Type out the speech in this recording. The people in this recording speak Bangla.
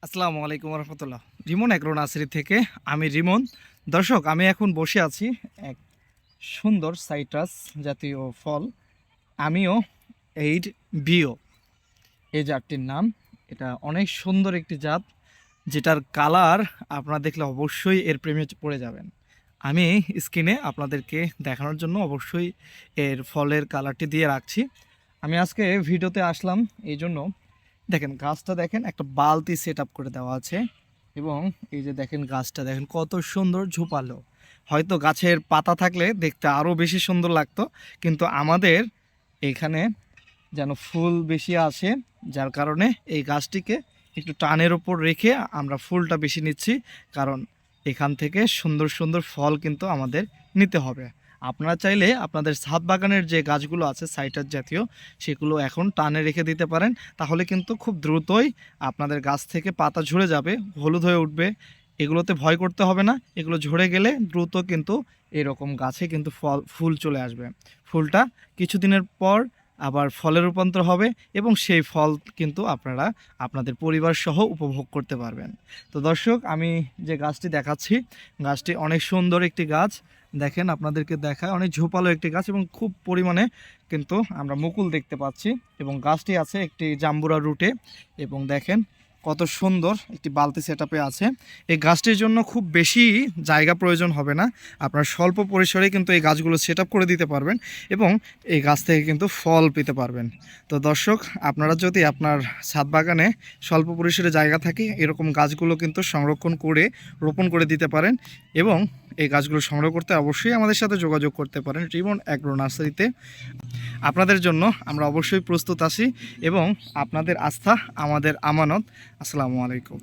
আসসালামু আলাইকুম রহমতুল্লাহ। রিমন এগ্রো নার্সারি থেকে আমি রিমন। দর্শক, আমি এখন বসে আছি এক সুন্দর সাইট্রাস জাতীয় ফল আমিও এইড বিও, এই জাতটির নাম। এটা অনেক সুন্দর একটি জাত, যেটার কালার আপনারা দেখলে অবশ্যই এর প্রেমে পড়ে যাবেন। আমি স্ক্রিনে আপনাদেরকে দেখানোর জন্য অবশ্যই এর ফলের কালারটি দিয়ে রাখছি। আমি আজকে ভিডিওতে আসলাম এই জন্য, দেখেন গাছটা, দেখেন একটা বালতি সেট আপ করে দেওয়া আছে এবং এই যে দেখেন গাছটা দেখেন কত সুন্দর ঝোপালো। হয়তো গাছের পাতা থাকলে দেখতে আরও বেশি সুন্দর লাগতো, কিন্তু আমাদের এখানে যেন ফুল বেশি আসে, যার কারণে এই গাছটিকে একটু টানের ওপর রেখে আমরা ফুলটা বেশি নিচ্ছি, কারণ এখান থেকে সুন্দর সুন্দর ফল কিন্তু আমাদের নিতে হবে। আপনারা চাইলে আপনাদের ছাদ বাগানের যে গাছগুলো আছে সাইটার জাতীয়, সেগুলো এখন টানে রেখে দিতে পারেন, তাহলে কিন্তু খুব দ্রুতই আপনাদের গাছ থেকে পাতা ঝরে যাবে, হলুদ হয়ে উঠবে। এগুলোতে ভয় করতে হবে না, এগুলো ঝরে গেলে দ্রুত কিন্তু এরকম গাছে কিন্তু ফুল চলে আসবে। ফুলটা কিছুদিনের পর আবার ফলে রূপান্তর হবে এবং সেই ফল কিন্তু আপনারা আপনাদের পরিবার সহ উপভোগ করতে পারবেন। তো দর্শক, আমি যে গাছটি দেখাচ্ছি, গাছটি অনেক সুন্দর একটি গাছ। দেখেন, আপনাদেরকে দেখায় অনেক ঝোপালো একটি গাছ এবং খুব পরিমাণে কিন্তু আমরা মুকুল দেখতে পাচ্ছি, এবং গাছটি আছে একটি জাম্বুরা রুটে। এবং দেখেন কত সুন্দর একটি বালতি সেটআপে আছে। এই গাছটির জন্য খুব বেশি জায়গা প্রয়োজন হবে না, আপনার স্বল্প পরিসরে কিন্তু এই গাছগুলো সেটআপ করে দিতে পারবেন এবং এই গাছ থেকে কিন্তু ফল পেতে পারবেন। তো দর্শক, আপনারা যদি আপনার ছাদ বাগানে স্বল্প পরিসরে জায়গা থাকে, এরকম গাছগুলো কিন্তু সংরক্ষণ করে রোপণ করে দিতে পারেন এবং এই গাছগুলো সংগ্রহ করতে অবশ্যই আমাদের সাথে যোগাযোগ করতে পারেন রিমন এগ্রো নার্সারিতে। আপনাদের জন্য আমরা অবশ্যই প্রস্তুত আছি এবং আপনাদের আস্থা আমাদের আমানত। আসসালামু আলাইকুম।